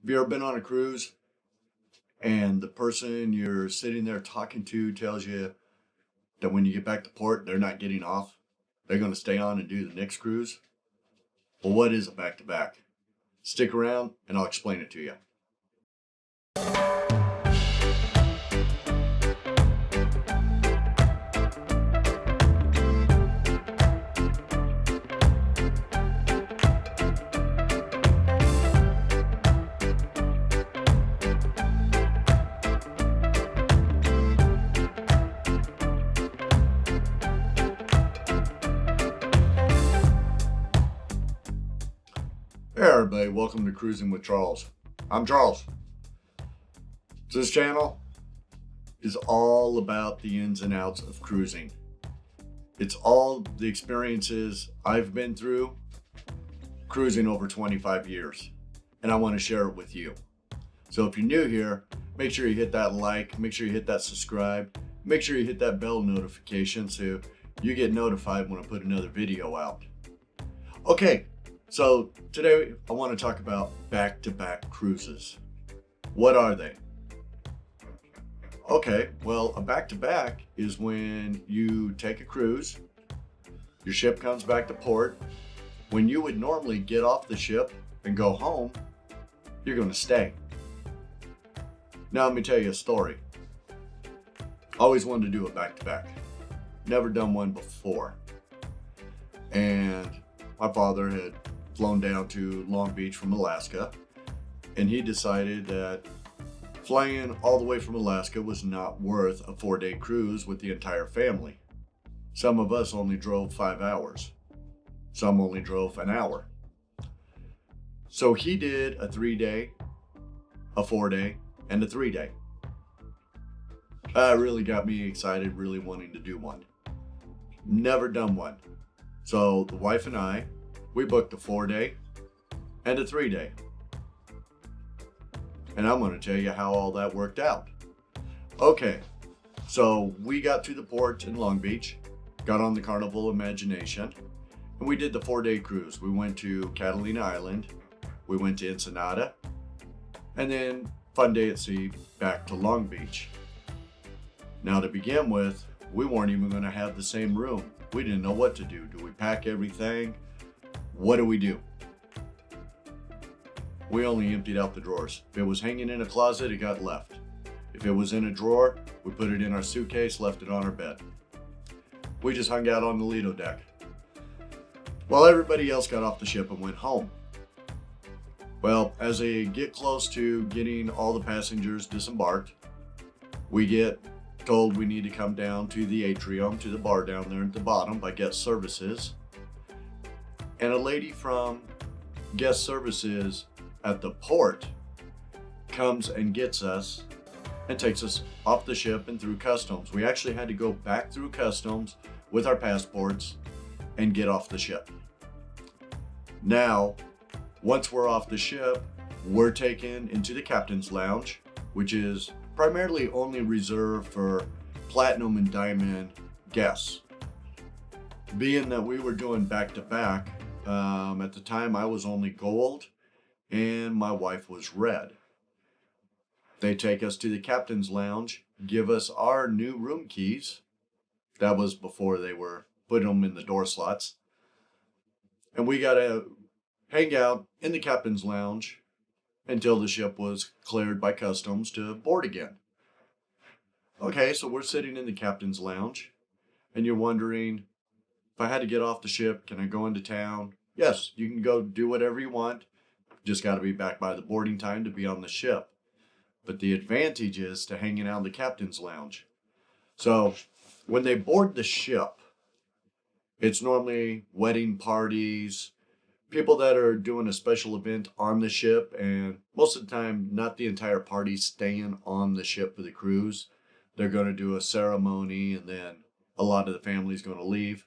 Have you ever been on a cruise and the person you're sitting there talking to tells you that when you get back to port, they're not getting off? They're going to stay on and do the next cruise? Well, what is a back to back? Stick around and I'll explain it to you. Hey everybody, welcome to Cruising with Charles. I'm Charles. This channel is all about the ins and outs of cruising. It's all the experiences I've been through cruising over 25 years, and I want to share it with you. So if you're new here, make sure you hit that like, make sure you hit that subscribe, make sure you hit that bell notification so you get notified when I put another video out. Okay, so today I want to talk about back-to-back cruises. What are they? Okay, well, a back-to-back is when you take a cruise, your ship comes back to port. When you would normally get off the ship and go home, you're going to stay. Now let me tell you a story. Always wanted to do a back-to-back. Never done one before. And my father had flown down to Long Beach from Alaska, and he decided that flying all the way from Alaska was not worth a 4-day cruise with the entire family. Some of us only drove 5 hours. Some only drove an hour. So he did a 3-day, a 4-day, and a 3-day. That really got me excited, really wanting to do one. Never done one. So the wife and I, we booked a 4-day and a 3-day. And I'm going to tell you how all that worked out. Okay, so we got to the port in Long Beach, got on the Carnival Imagination, and we did the 4-day cruise. We went to Catalina Island, we went to Ensenada, and then fun day at sea back to Long Beach. Now to begin with, we weren't even going to have the same room. We didn't know what to do. Do we pack everything? What do we do? We only emptied out the drawers. If it was hanging in a closet, it got left. If it was in a drawer, we put it in our suitcase, left it on our bed. We just hung out on the Lido deck while everybody else got off the ship and went home. Well, as they get close to getting all the passengers disembarked, we get told we need to come down to the atrium, to the bar down there at the bottom by guest services. And a lady from guest services at the port comes and gets us and takes us off the ship and through customs. We actually had to go back through customs with our passports and get off the ship. Now, once we're off the ship, we're taken into the captain's lounge, which is primarily only reserved for platinum and diamond guests. Being that we were doing back-to-back, at the time I was only gold and my wife was red. They take us to the captain's lounge, give us our new room keys. That was before they were putting them in the door slots. And we got to hang out in the captain's lounge until the ship was cleared by customs to board again. Okay, so we're sitting in the captain's lounge and you're wondering, if I had to get off the ship, can I go into town? Yes, you can go do whatever you want. Just got to be back by the boarding time to be on the ship. But the advantage is to hanging out in the captain's lounge. So when they board the ship, it's normally wedding parties, people that are doing a special event on the ship, and most of the time, not the entire party staying on the ship for the cruise. They're going to do a ceremony, and then a lot of the family's going to leave.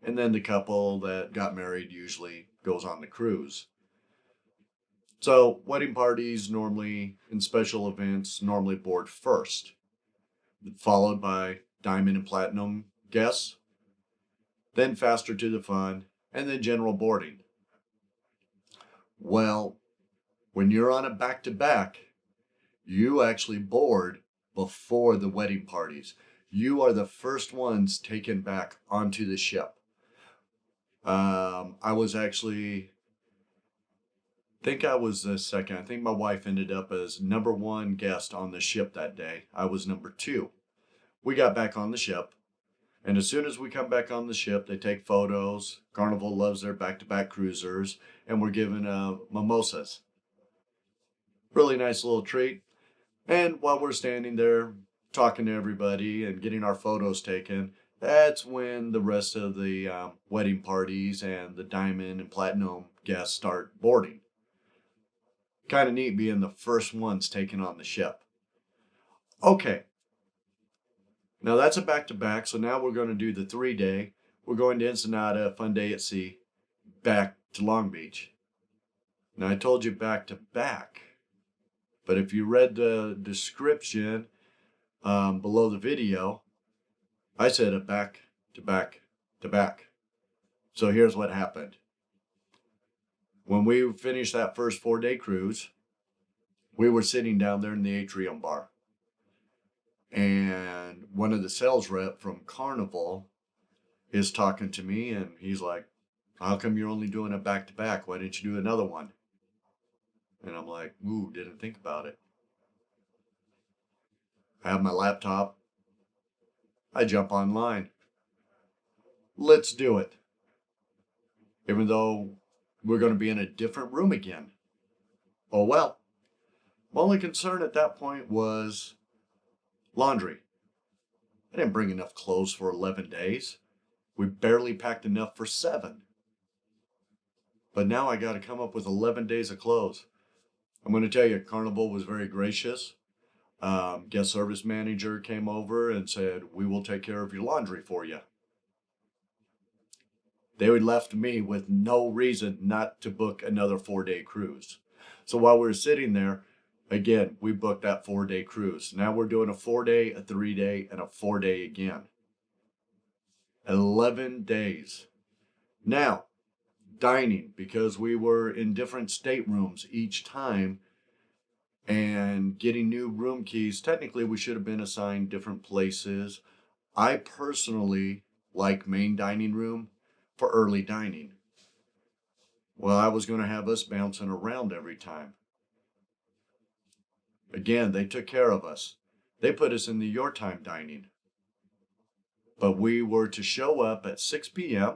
And then the couple that got married usually goes on the cruise. So wedding parties normally, and special events, normally board first, followed by diamond and platinum guests, then faster to the fun, and then general boarding. Well, When you're on a back-to-back, you actually board before the wedding parties. You are the first ones taken back onto the ship. I was actually, think I was the second. I think my wife ended up as number one guest on the ship that day. I was number two. We got back on the ship, and as soon as we come back on the ship, they take photos. Carnival loves their back-to-back cruisers, and we're given mimosas. Really nice little treat. And while we're standing there talking to everybody and getting our photos taken, that's when the rest of the wedding parties and the diamond and platinum guests start boarding. Kind of neat being the first ones taken on the ship. Okay, now that's a back-to-back, so now we're going to do the 3-day. We're going to Ensenada, fun day at sea, back to Long Beach. Now I told you back-to-back, but if you read the description below the video, I said a back-to-back-to-back. So here's what happened. When we finished that first 4-day cruise, we were sitting down there in the atrium bar. And one of the sales rep from Carnival is talking to me, and he's like, how come you're only doing a back-to-back? Why didn't you do another one? And I'm like, ooh, didn't think about it. I have my laptop. I jump online. Let's do it. Even though we're going to be in a different room again. Oh well. My only concern at that point was laundry. I didn't bring enough clothes for 11 days. We barely packed enough for 7. But now I got to come up with 11 days of clothes. I'm going to tell you, Carnival was very gracious. Guest service manager came over and said, we will take care of your laundry for you. They had left me with no reason not to book another 4-day cruise. So while we were sitting there, again, we booked that 4-day cruise. Now we're doing a 4-day, a 3-day, and a 4-day again. 11 days. Now, dining, because we were in different staterooms each time and getting new room keys, technically we should have been assigned different places. I personally like main dining room for early dining. Well, I was going to have us bouncing around every time. Again, they took care of us. They put us in the your time dining. But we were to show up at 6 p.m.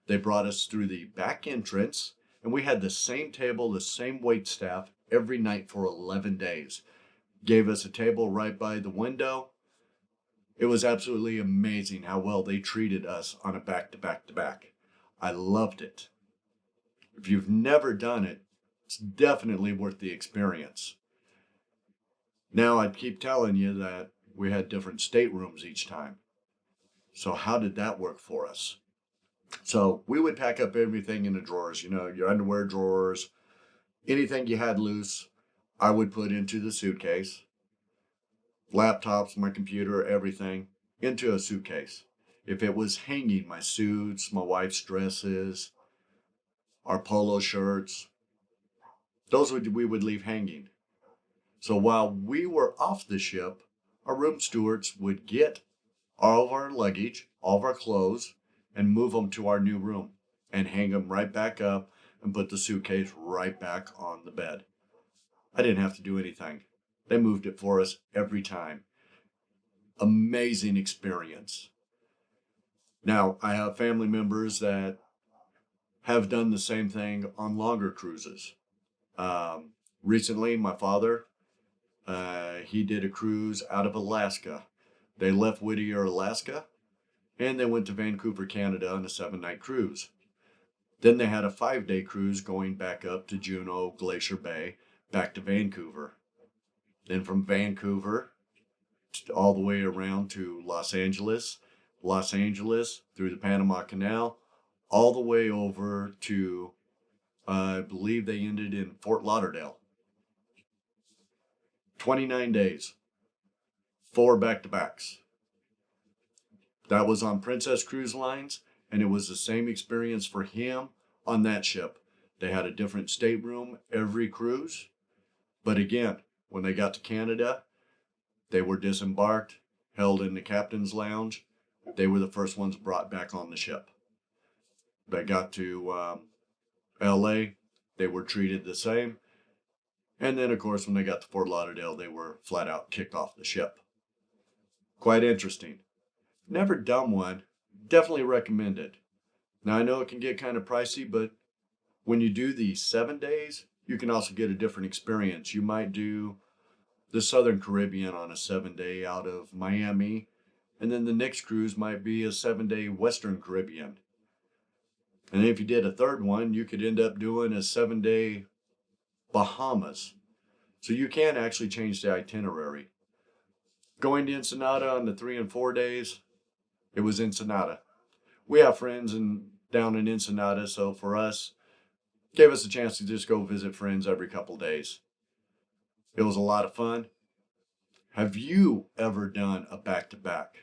They brought us through the back entrance, and we had the same table, the same wait staff every night for 11 days. Gave us a table right by the window. It was absolutely amazing how well they treated us on a back-to-back-to-back. I loved it. If you've never done it, it's definitely worth the experience. Now, I keep telling you that we had different staterooms each time. So how did that work for us? So we would pack up everything in the drawers, your underwear drawers, anything you had loose, I would put into the suitcase. Laptops, my computer, everything into a suitcase. If it was hanging, my suits, my wife's dresses, our polo shirts, those we would leave hanging. So while we were off the ship, our room stewards would get all of our luggage, all of our clothes, and move them to our new room and hang them right back up and put the suitcase right back on the bed. I didn't have to do anything. They moved it for us every time. Amazing experience. Now, I have family members that have done the same thing on longer cruises. Recently, my father, he did a cruise out of Alaska. They left Whittier, Alaska, and they went to Vancouver, Canada on a 7-night cruise. Then they had a 5-day cruise going back up to Juneau, Glacier Bay, back to Vancouver. Then from Vancouver all the way around to Los Angeles through the Panama Canal, all the way over to, I believe they ended in Fort Lauderdale. 29 days, 4 back-to-backs. That was on Princess Cruise Lines, and it was the same experience for him on that ship. They had a different stateroom every cruise. But again, when they got to Canada, they were disembarked, held in the captain's lounge. They were the first ones brought back on the ship. They got to LA, they were treated the same. And then, of course, when they got to Fort Lauderdale, they were flat out kicked off the ship. Quite interesting. Never done one. Definitely recommend it. Now, I know it can get kind of pricey, but when you do the 7 days, you can also get a different experience. You might do the Southern Caribbean on a 7-day out of Miami, and then the next cruise might be a 7-day Western Caribbean. And if you did a third one, you could end up doing a 7-day Bahamas. So you can actually change the itinerary. Going to Ensenada on the 3 and 4 days, it was Ensenada. We have friends down in Ensenada, so for us, gave us a chance to just go visit friends every couple days. It was a lot of fun. Have you ever done a back-to-back?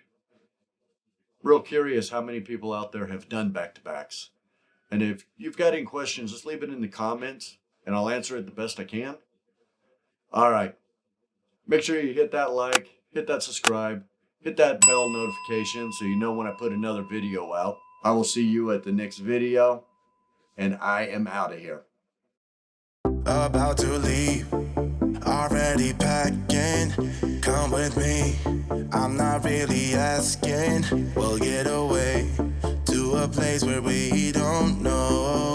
Real curious how many people out there have done back-to-backs. And if you've got any questions, just leave it in the comments and I'll answer it the best I can. All right. Make sure you hit that like, hit that subscribe, hit that bell notification so you know when I put another video out. I will see you at the next video, and I am out of here. About to leave, already packing. Come with me, I'm not really asking. We'll get away to a place where we don't know.